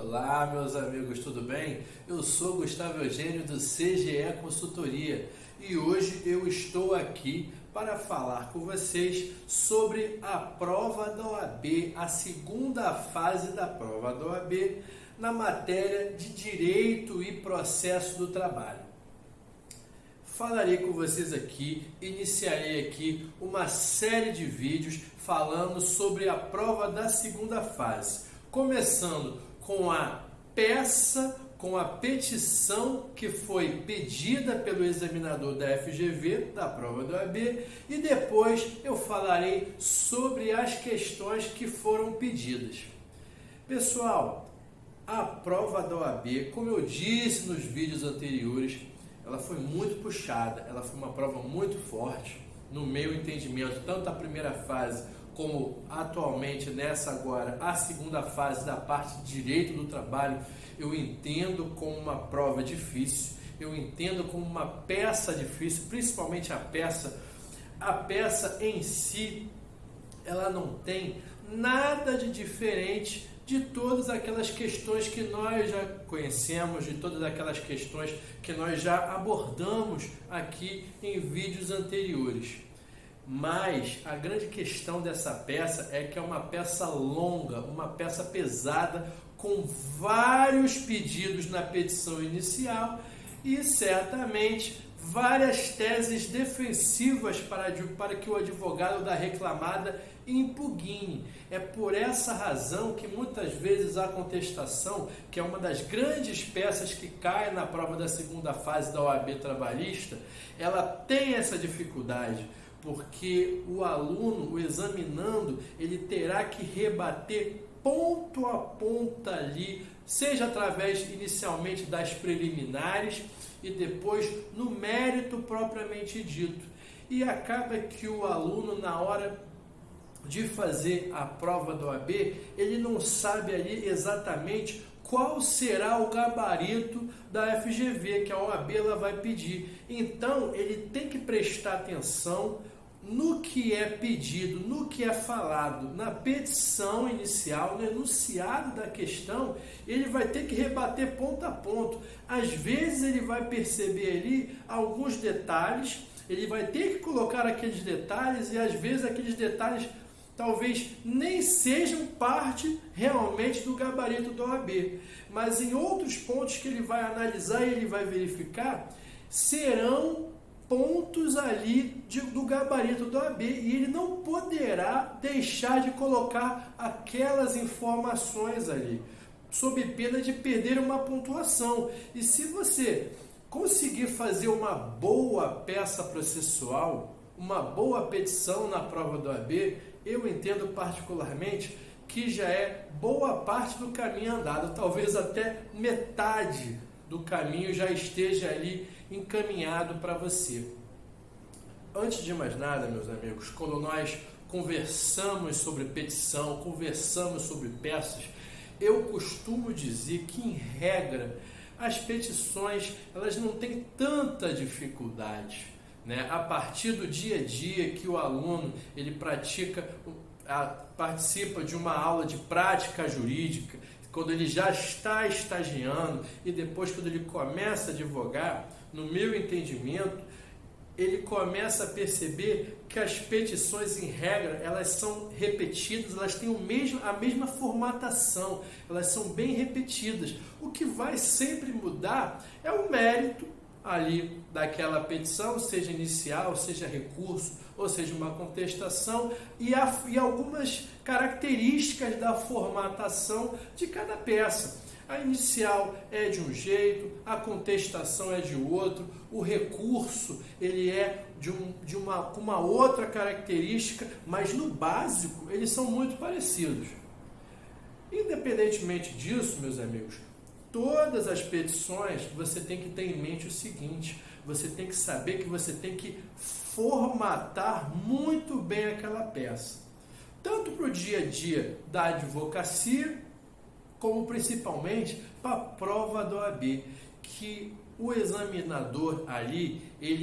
Olá, meus amigos, tudo bem? Eu sou Gustavo Eugênio do CGE Consultoria e hoje eu estou aqui para falar com vocês sobre a prova da OAB, a segunda fase da prova da OAB na matéria de Direito e Processo do Trabalho. Falarei com vocês aqui, iniciarei aqui uma série de vídeos falando sobre a prova da segunda fase, começando com a peça, com a petição que foi pedida pelo examinador da FGV, da prova da OAB, e depois eu falarei sobre as questões que foram pedidas. Pessoal, a prova da OAB, como eu disse nos vídeos anteriores, ela foi muito puxada, ela foi uma prova muito forte, no meu entendimento, tanto a primeira fase como atualmente nessa agora, a segunda fase da parte de Direito do Trabalho, eu entendo como uma prova difícil, eu entendo como uma peça difícil, principalmente a peça em si, ela não tem nada de diferente de todas aquelas questões que nós já conhecemos, de todas aquelas questões que nós já abordamos aqui em vídeos anteriores. Mas a grande questão dessa peça é que é uma peça longa, uma peça pesada, com vários pedidos na petição inicial e certamente várias teses defensivas para que o advogado da reclamada impugne. É por essa razão que muitas vezes a contestação, que é uma das grandes peças que cai na prova da segunda fase da OAB trabalhista, ela tem essa dificuldade, porque o aluno, o examinando, ele terá que rebater ponto a ponto ali, seja através inicialmente das preliminares e depois no mérito propriamente dito. E acaba que o aluno, na hora de fazer a prova da OAB, ele não sabe ali exatamente qual será o gabarito da FGV, que a OAB ela vai pedir. Então, ele tem que prestar atenção no que é pedido, no que é falado na petição inicial, no enunciado da questão. Ele vai ter que rebater ponto a ponto. Às vezes ele vai perceber ali alguns detalhes, ele vai ter que colocar aqueles detalhes, e às vezes aqueles detalhes talvez nem sejam parte realmente do gabarito da OAB, mas em outros pontos que ele vai analisar e ele vai verificar, serão pontos ali do gabarito da OAB, e ele não poderá deixar de colocar aquelas informações ali, sob pena de perder uma pontuação. E se você conseguir fazer uma boa peça processual, uma boa petição na prova da OAB, eu entendo particularmente que já é boa parte do caminho andado, talvez até metade do caminho já esteja ali encaminhado para você. Antes de mais nada, meus amigos, quando nós conversamos sobre petição, conversamos sobre peças, eu costumo dizer que, em regra, as petições elas não têm tanta dificuldade, né? A partir do dia a dia que o aluno ele participa de uma aula de prática jurídica, quando ele já está estagiando e depois quando ele começa a advogar, no meu entendimento, ele começa a perceber que as petições, em regra, elas são repetidas, elas têm a mesma formatação, elas são bem repetidas. O que vai sempre mudar é o mérito ali daquela petição, seja inicial, seja recurso, ou seja uma contestação, e algumas características da formatação de cada peça. A inicial é de um jeito, a contestação é de outro, o recurso ele é com uma outra característica, mas no básico eles são muito parecidos. Independentemente disso, meus amigos, todas as petições você tem que ter em mente o seguinte: você tem que saber que você tem que formatar muito bem aquela peça, tanto para o dia a dia da advocacia, como principalmente para a prova da OAB, que o examinador ali,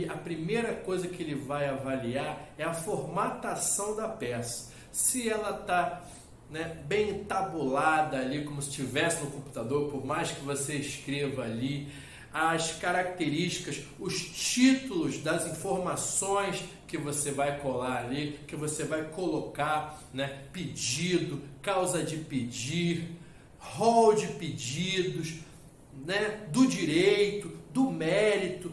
a primeira coisa que ele vai avaliar é a formatação da peça. Se ela está né, bem tabulada ali, como se estivesse no computador, por mais que você escreva ali, as características, os títulos das informações que você vai colar ali, que você vai colocar, né, pedido, causa de pedir, rol de pedidos, né, do direito, do mérito.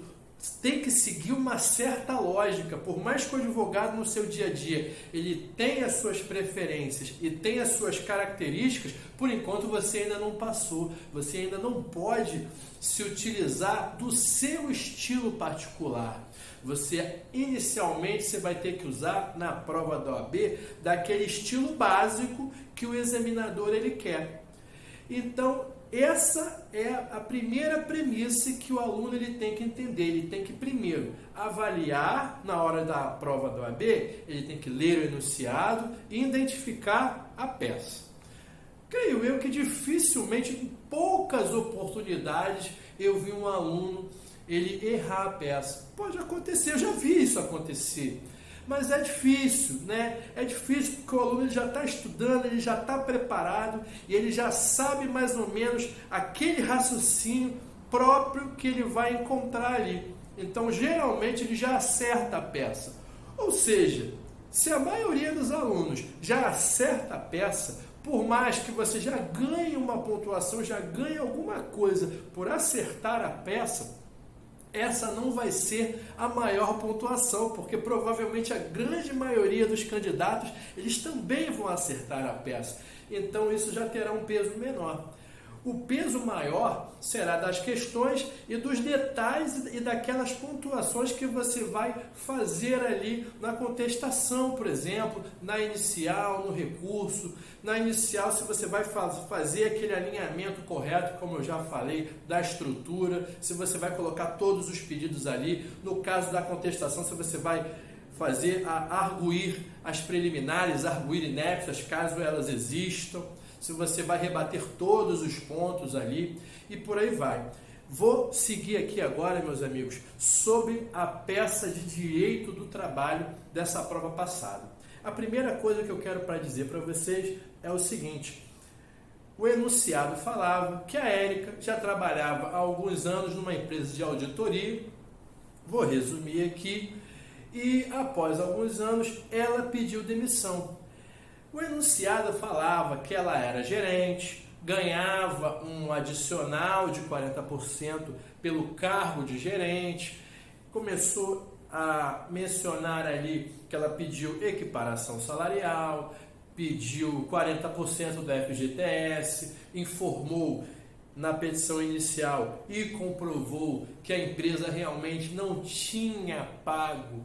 Tem que seguir uma certa lógica, por mais que o advogado no seu dia a dia ele tenha as suas preferências e tenha as suas características, por enquanto você ainda não passou, você ainda não pode se utilizar do seu estilo particular. Você inicialmente vai ter que usar na prova da OAB daquele estilo básico que o examinador ele quer. Então, essa é a primeira premissa que o aluno ele tem que entender. Ele tem que primeiro avaliar na hora da prova da OAB, ele tem que ler o enunciado e identificar a peça. Creio eu que dificilmente, em poucas oportunidades, eu vi um aluno ele errar a peça. Pode acontecer, eu já vi isso acontecer. Mas é difícil, né? É difícil porque o aluno ele já está estudando, ele já está preparado e ele já sabe mais ou menos aquele raciocínio próprio que ele vai encontrar ali. Então, geralmente, ele já acerta a peça. Ou seja, se a maioria dos alunos já acerta a peça, por mais que você já ganhe uma pontuação, já ganhe alguma coisa por acertar a peça, essa não vai ser a maior pontuação, porque provavelmente a grande maioria dos candidatos, eles também vão acertar a peça. Então isso já terá um peso menor. O peso maior será das questões e dos detalhes e daquelas pontuações que você vai fazer ali na contestação, por exemplo, na inicial, no recurso. Na inicial, se você vai fazer aquele alinhamento correto, como eu já falei, da estrutura, se você vai colocar todos os pedidos ali. No caso da contestação, se você vai fazer arguir as preliminares, arguir inépcias, caso elas existam. Se você vai rebater todos os pontos ali e por aí vai. Vou seguir aqui agora, meus amigos, sobre a peça de direito do trabalho dessa prova passada. A primeira coisa que eu quero dizer para vocês é o seguinte: o enunciado falava que a Érica já trabalhava há alguns anos numa empresa de auditoria, vou resumir aqui, e após alguns anos ela pediu demissão. O enunciado falava que ela era gerente, ganhava um adicional de 40% pelo cargo de gerente, começou a mencionar ali que ela pediu equiparação salarial, pediu 40% do FGTS, informou na petição inicial e comprovou que a empresa realmente não tinha pago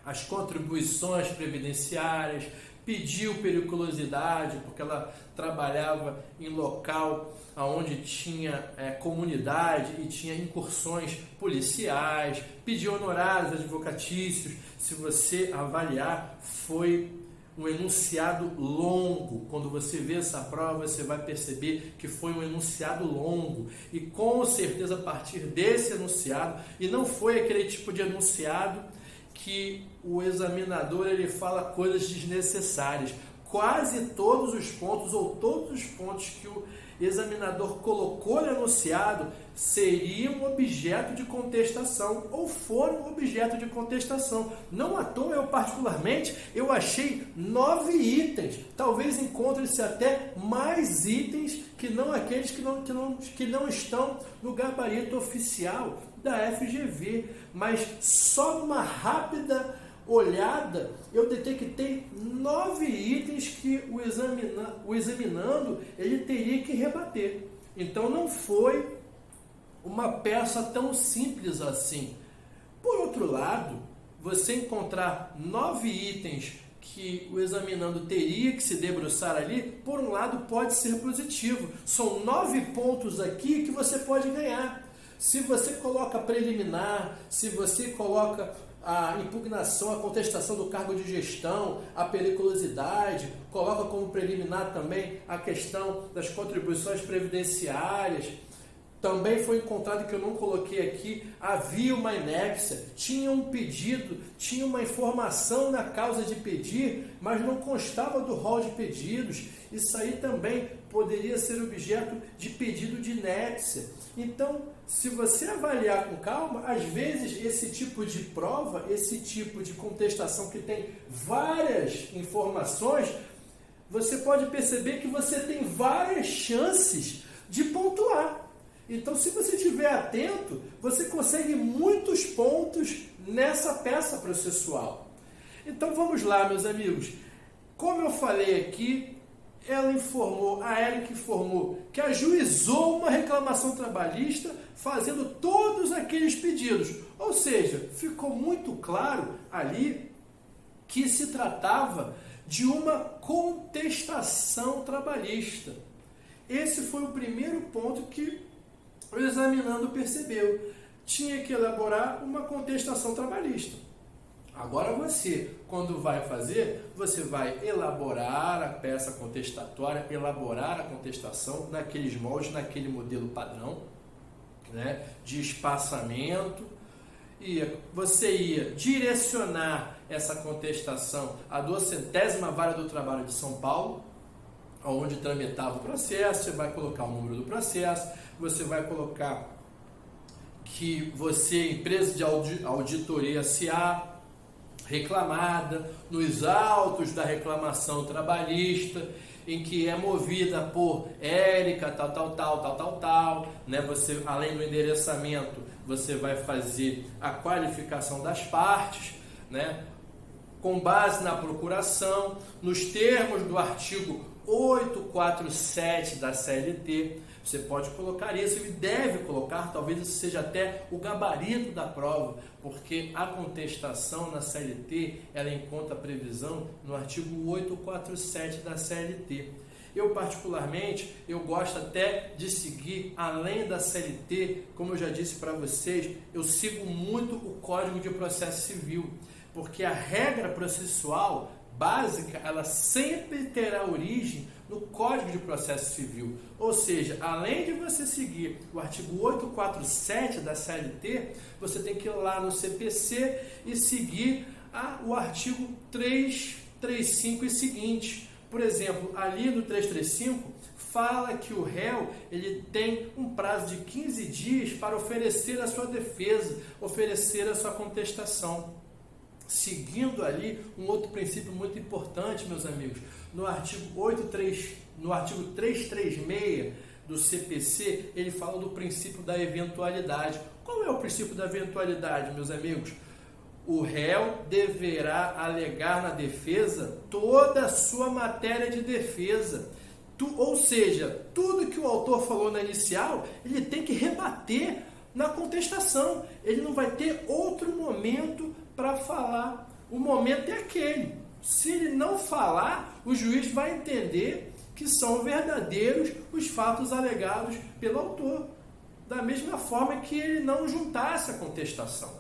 as contribuições previdenciárias, pediu periculosidade, porque ela trabalhava em local onde tinha comunidade e tinha incursões policiais, pediu honorários advocatícios. Se você avaliar, foi um enunciado longo. Quando você vê essa prova, você vai perceber que foi um enunciado longo. E com certeza a partir desse enunciado, e não foi aquele tipo de enunciado que o examinador ele fala coisas desnecessárias. Quase todos os pontos ou todos os pontos que o examinador colocou no enunciado seriam objeto de contestação ou foram objeto de contestação. Não à toa, eu particularmente, eu achei 9 itens. Talvez encontre-se até mais itens que não aqueles que não estão no gabarito oficial da FGV, mas só numa rápida olhada eu detectei 9 itens que o examinando ele teria que rebater. Então não foi uma peça tão simples assim. Por outro lado, você encontrar 9 itens que o examinando teria que se debruçar ali, por um lado pode ser positivo. São 9 pontos aqui que você pode ganhar. Se você coloca preliminar, se você coloca a impugnação, a contestação do cargo de gestão, a periculosidade, coloca como preliminar também a questão das contribuições previdenciárias, Também foi encontrado, que eu não coloquei aqui, havia uma inépcia, tinha um pedido, tinha uma informação na causa de pedir, mas não constava do rol de pedidos. Isso aí também poderia ser objeto de pedido de inépcia. Então, se você avaliar com calma, às vezes esse tipo de prova, esse tipo de contestação que tem várias informações, você pode perceber que você tem várias chances de pontuar. Então, se você estiver atento, você consegue muitos pontos nessa peça processual. Então, vamos lá, meus amigos. Como eu falei aqui, a Érica informou que ajuizou uma reclamação trabalhista fazendo todos aqueles pedidos. Ou seja, ficou muito claro ali que se tratava de uma contestação trabalhista. Esse foi o primeiro ponto que o examinando percebeu. Tinha que elaborar uma contestação trabalhista. Agora você, quando vai fazer, você vai elaborar a peça contestatória, elaborar a contestação naqueles moldes, naquele modelo padrão, né, de espaçamento, e você ia direcionar essa contestação à 200ª Vara do Trabalho de São Paulo, onde tramitava o processo. Você vai colocar o número do processo, você vai colocar que você, empresa de auditoria SA, reclamada, nos autos da reclamação trabalhista, em que é movida por Érica, tal, né? Você, além do endereçamento, você vai fazer a qualificação das partes, né? Com base na procuração, nos termos do artigo 847 da CLT, você pode colocar isso e deve colocar, talvez isso seja até o gabarito da prova, porque a contestação na CLT, ela encontra a previsão no artigo 847 da CLT. Eu, particularmente, eu gosto até de seguir, além da CLT, como eu já disse para vocês, eu sigo muito o Código de Processo Civil, porque a regra processual básica, ela sempre terá origem no Código de Processo Civil. Ou seja, além de você seguir o artigo 847 da CLT, você tem que ir lá no CPC e seguir o artigo 335 e seguinte. Por exemplo, ali no 335, fala que o réu ele tem um prazo de 15 dias para oferecer a sua defesa, oferecer a sua contestação. Seguindo ali um outro princípio muito importante, meus amigos, no artigo 336 do CPC, ele fala do princípio da eventualidade. Qual é o princípio da eventualidade, meus amigos? O réu deverá alegar na defesa toda a sua matéria de defesa. Ou seja, tudo que o autor falou na inicial, ele tem que rebater na contestação. Ele não vai ter outro momento para falar. O momento é aquele. Se ele não falar, o juiz vai entender que são verdadeiros os fatos alegados pelo autor. Da mesma forma que ele não juntasse a contestação.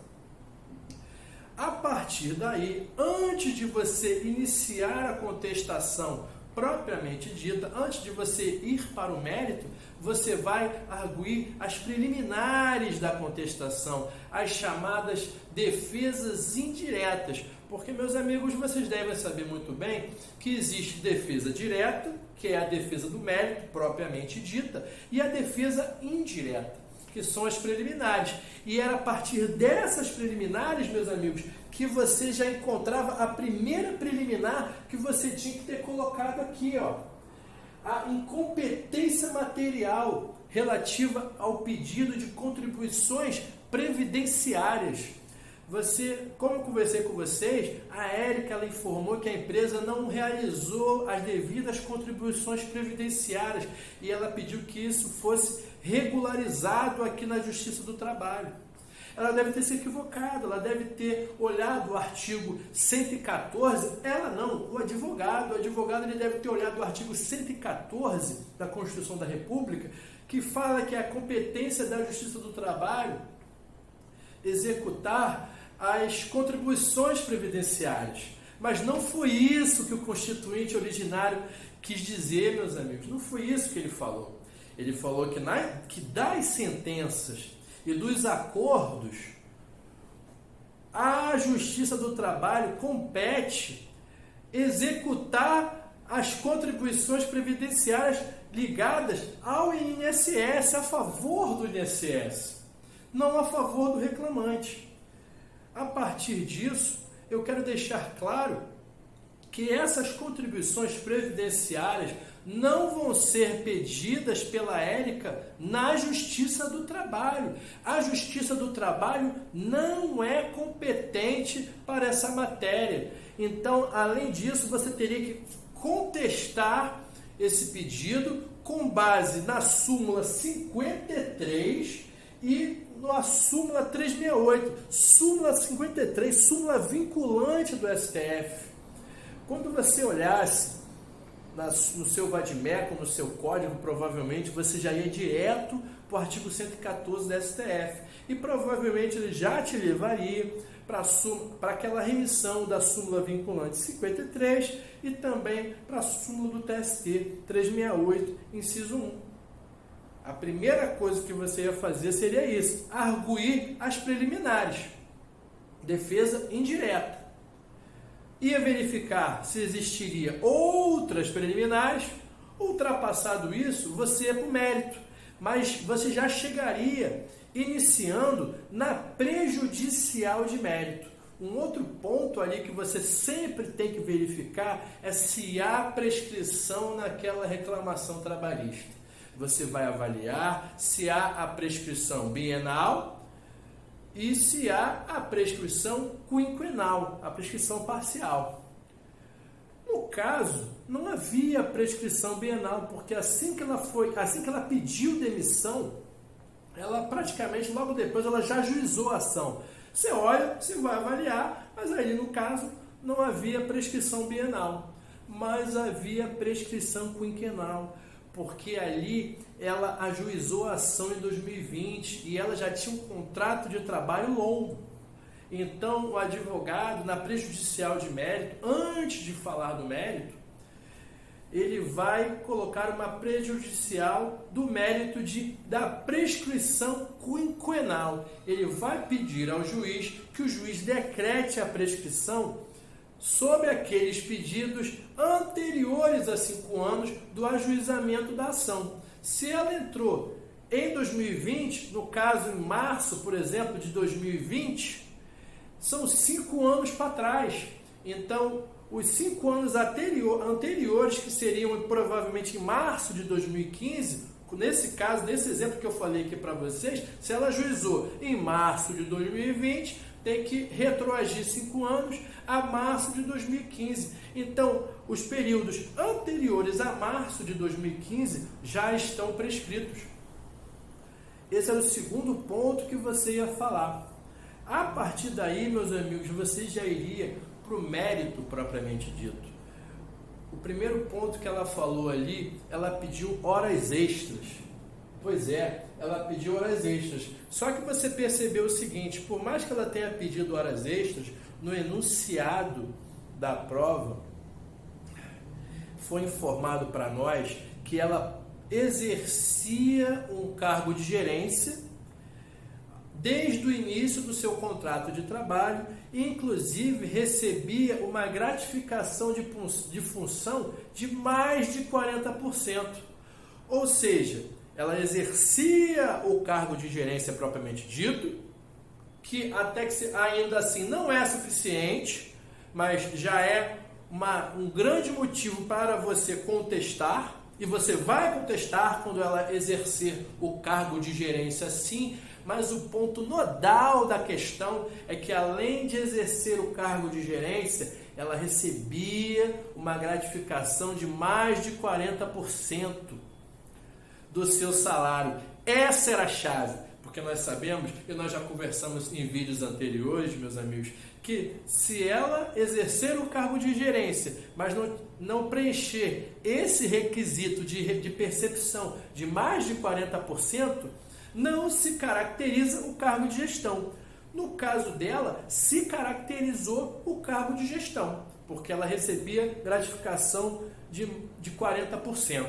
A partir daí, antes de você iniciar a contestação propriamente dita, antes de você ir para o mérito, você vai arguir as preliminares da contestação, as chamadas defesas indiretas. Porque, meus amigos, vocês devem saber muito bem que existe defesa direta, que é a defesa do mérito propriamente dita, e a defesa indireta, que são as preliminares. E era a partir dessas preliminares, meus amigos, que você já encontrava a primeira preliminar que você tinha que ter colocado aqui, ó. A incompetência material relativa ao pedido de contribuições previdenciárias. Como eu conversei com vocês, a Érica ela informou que a empresa não realizou as devidas contribuições previdenciárias e ela pediu que isso fosse regularizado aqui na Justiça do Trabalho. Ela deve ter se equivocado, ela deve ter olhado o artigo 114, ela não, o advogado ele deve ter olhado o artigo 114 da Constituição da República, que fala que a competência da Justiça do Trabalho executar as contribuições previdenciárias. Mas não foi isso que o Constituinte originário quis dizer, meus amigos, não foi isso que ele falou. Ele falou que das sentenças e dos acordos, a Justiça do Trabalho compete executar as contribuições previdenciárias ligadas ao INSS, a favor do INSS, não a favor do reclamante. A partir disso, eu quero deixar claro que essas contribuições previdenciárias não vão ser pedidas pela Érica na Justiça do Trabalho. A Justiça do Trabalho não é competente para essa matéria. Então, além disso, você teria que contestar esse pedido com base na súmula 53 e na súmula 368. Súmula 53, súmula vinculante do STF. Quando você olhasse no seu VADMECUM, no seu código, provavelmente você já ia direto para o artigo 114 do STF. E provavelmente ele já te levaria para aquela remissão da súmula vinculante 53 e também para a súmula do TST 368, inciso 1. A primeira coisa que você ia fazer seria isso, arguir as preliminares, defesa indireta. Ia verificar se existiria outras preliminares. Ultrapassado isso, você ia para o mérito, mas você já chegaria iniciando na prejudicial de mérito. Um outro ponto ali que você sempre tem que verificar é se há prescrição naquela reclamação trabalhista. Você vai avaliar se há a prescrição bienal e se há a prescrição quinquenal, a prescrição parcial. No caso, não havia prescrição bienal, porque assim que ela pediu demissão, ela praticamente logo depois ela já ajuizou a ação. Você olha, você vai avaliar, mas aí no caso não havia prescrição bienal, mas havia prescrição quinquenal, porque ali ela ajuizou a ação em 2020 e ela já tinha um contrato de trabalho longo. Então, o advogado, na prejudicial de mérito, antes de falar do mérito, ele vai colocar uma prejudicial do mérito da prescrição quinquenal. Ele vai pedir ao juiz que o juiz decrete a prescrição sobre aqueles pedidos anteriores a 5 anos do ajuizamento da ação. Se ela entrou em 2020, no caso em março, por exemplo, de 2020, são 5 anos para trás. Então, os 5 anos anteriores, que seriam provavelmente em março de 2015, nesse caso, nesse exemplo que eu falei aqui para vocês, se ela ajuizou em março de 2020, tem que retroagir 5 anos a março de 2015. Então, os períodos anteriores a março de 2015 já estão prescritos. Esse era o segundo ponto que você ia falar. A partir daí, meus amigos, você já iria para o mérito propriamente dito. O primeiro ponto que ela falou ali, ela pediu horas extras. Pois é, ela pediu horas extras. Só que você percebeu o seguinte, por mais que ela tenha pedido horas extras, no enunciado da prova, foi informado para nós que ela exercia um cargo de gerência desde o início do seu contrato de trabalho e, inclusive, recebia uma gratificação de função de mais de 40%. Ou seja, ela exercia o cargo de gerência propriamente dito, que até que ainda assim não é suficiente, mas já é um grande motivo para você contestar, e você vai contestar quando ela exercer o cargo de gerência sim, mas o ponto nodal da questão é que além de exercer o cargo de gerência, ela recebia uma gratificação de mais de 40% do seu salário. Essa era a chave, porque nós sabemos, e nós já conversamos em vídeos anteriores, meus amigos, que se ela exercer o cargo de gerência, mas não preencher esse requisito de percepção de mais de 40%, não se caracteriza o cargo de gestão. No caso dela, se caracterizou o cargo de gestão, porque ela recebia gratificação de 40%.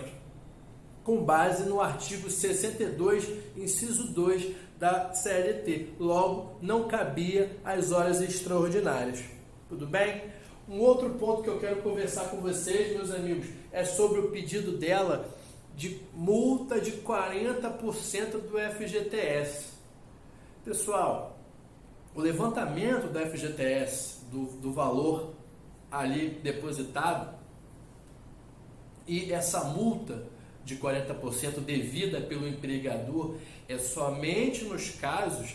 com base no artigo 62, inciso 2 da CLT. Logo, não cabia as horas extraordinárias. Tudo bem? Um outro ponto que eu quero conversar com vocês, meus amigos, é sobre o pedido dela de multa de 40% do FGTS. Pessoal, o levantamento do FGTS, do valor ali depositado, e essa multa de 40% devida pelo empregador é somente nos casos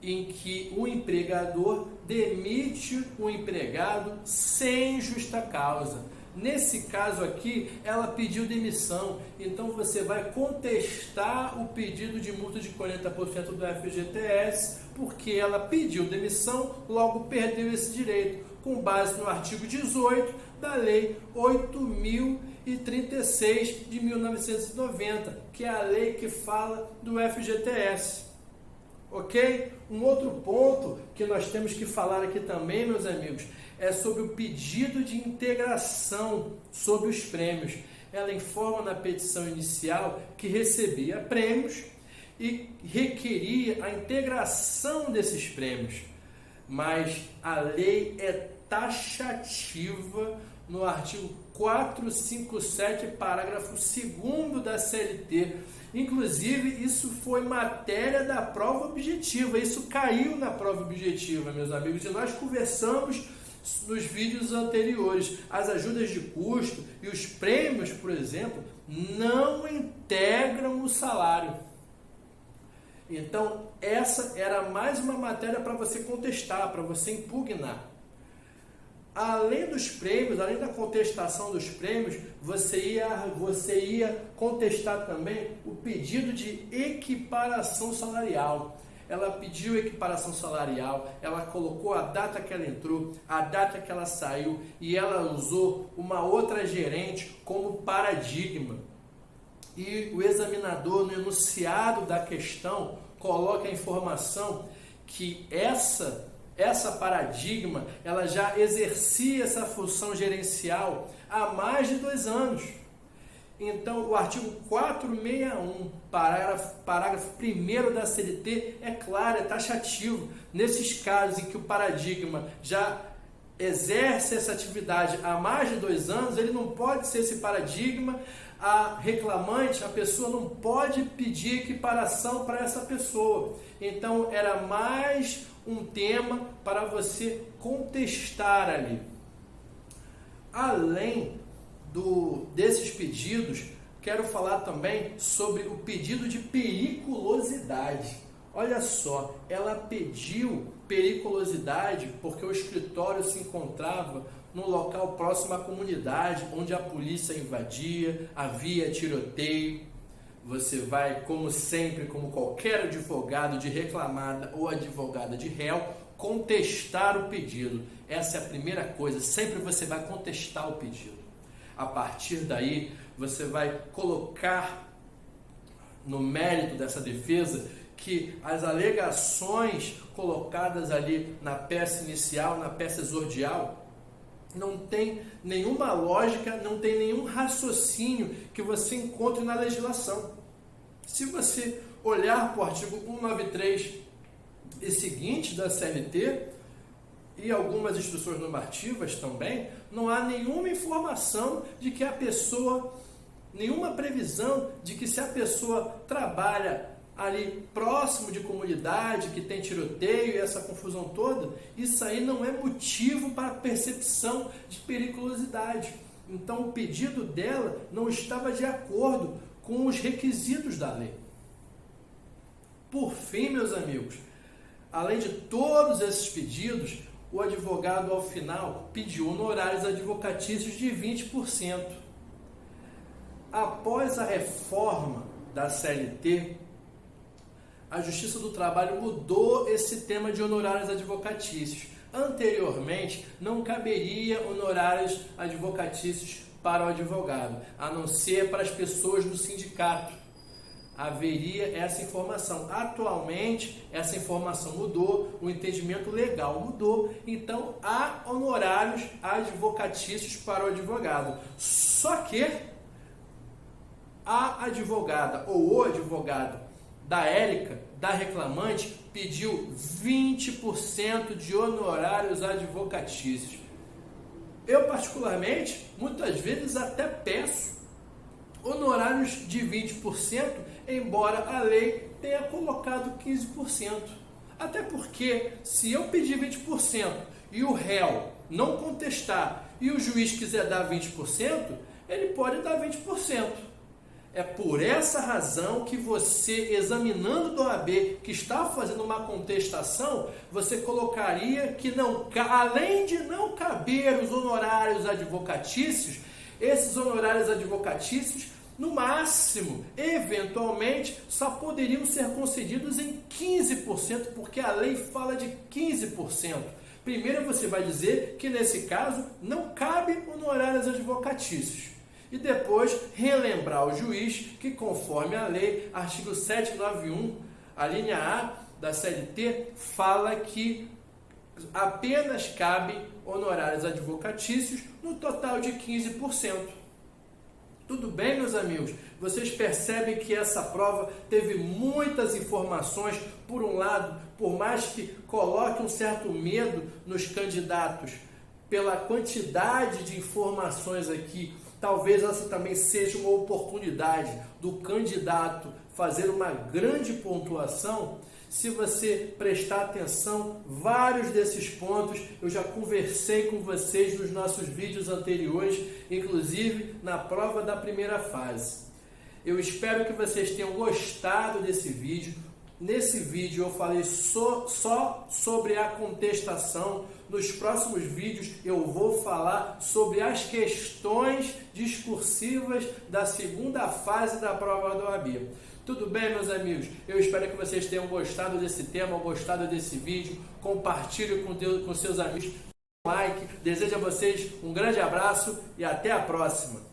em que o empregador demite o empregado sem justa causa. Nesse caso aqui, ela pediu demissão, então você vai contestar o pedido de multa de 40% do FGTS, porque ela pediu demissão, logo perdeu esse direito, com base no artigo 18 da Lei 8.036 de 1990, que é a lei que fala do FGTS. Ok? Um outro ponto que nós temos que falar aqui também, meus amigos, é sobre o pedido de integração sobre os prêmios. Ela informa na petição inicial que recebia prêmios e requeria a integração desses prêmios. Mas a lei é taxativa no artigo 457, parágrafo 2º da CLT. Inclusive, isso foi matéria da prova objetiva, isso caiu na prova objetiva, meus amigos, e nós conversamos nos vídeos anteriores. As ajudas de custo e os prêmios, por exemplo, não integram o salário. Então, essa era mais uma matéria para você contestar, para você impugnar. Além dos prêmios, além da contestação dos prêmios, você ia contestar também o pedido de equiparação salarial. Ela pediu equiparação salarial, ela colocou a data que ela entrou, a data que ela saiu, e ela usou uma outra gerente como paradigma. E o examinador, no enunciado da questão, coloca a informação que essa paradigma, ela já exercia essa função gerencial há mais de 2 anos. Então, o artigo 461, parágrafo 1º da CLT é claro, é taxativo. Nesses casos em que o paradigma já exerce essa atividade há mais de 2 anos, ele não pode ser esse paradigma. A reclamante, a pessoa não pode pedir equiparação para essa pessoa. Então, era mais um tema para você contestar ali. Além desses pedidos, quero falar também sobre o pedido de periculosidade. Olha só, ela pediu periculosidade porque o escritório se encontrava no local próximo à comunidade, onde a polícia invadia, havia tiroteio. Você vai, como sempre, como qualquer advogado de reclamada ou advogada de réu, contestar o pedido. Essa é a primeira coisa, sempre você vai contestar o pedido. A partir daí, você vai colocar no mérito dessa defesa que as alegações colocadas ali na peça inicial, na peça exordial, não tem nenhuma lógica, não tem nenhum raciocínio que você encontre na legislação. Se você olhar para o artigo 193 e seguinte da CLT e algumas instruções normativas também, não há nenhuma informação de que a pessoa, nenhuma previsão de que se a pessoa trabalha ali próximo de comunidade, que tem tiroteio e essa confusão toda, isso aí não é motivo para percepção de periculosidade. Então o pedido dela não estava de acordo com os requisitos da lei. Por fim, meus amigos, além de todos esses pedidos, o advogado ao final pediu honorários advocatícios de 20%. Após a reforma da CLT, a Justiça do Trabalho mudou esse tema de honorários advocatícios. Anteriormente, não caberia honorários advocatícios para o advogado, a não ser para as pessoas do sindicato. Haveria essa informação. Atualmente, essa informação mudou, o entendimento legal mudou, então há honorários advocatícios para o advogado. Só que a advogada ou o advogado da Érica, da reclamante, pediu 20% de honorários advocatícios. Eu, particularmente, muitas vezes até peço honorários de 20%, embora a lei tenha colocado 15%. Até porque, se eu pedir 20% e o réu não contestar e o juiz quiser dar 20%, ele pode dar 20%. É por essa razão que você, examinando do OAB que está fazendo uma contestação, você colocaria que não, além de não caber os honorários advocatícios, esses honorários advocatícios, no máximo, eventualmente, só poderiam ser concedidos em 15%, porque a lei fala de 15%. Primeiro você vai dizer que nesse caso não cabe honorários advocatícios. E depois relembrar ao juiz que, conforme a lei, artigo 791, a linha A da CLT, fala que apenas cabe honorários advocatícios no total de 15%. Tudo bem, meus amigos? Vocês percebem que essa prova teve muitas informações. Por um lado, por mais que coloque um certo medo nos candidatos, pela quantidade de informações aqui, talvez essa também seja uma oportunidade do candidato fazer uma grande pontuação. Se você prestar atenção, vários desses pontos eu já conversei com vocês nos nossos vídeos anteriores, inclusive na prova da primeira fase. Eu espero que vocês tenham gostado desse vídeo. Nesse vídeo eu falei só sobre a contestação. Nos próximos vídeos eu vou falar sobre as questões discursivas da segunda fase da prova do OAB. Tudo bem, meus amigos? Eu espero que vocês tenham gostado desse tema, gostado desse vídeo. Compartilhe com seus amigos. Like. Desejo a vocês um grande abraço e até a próxima.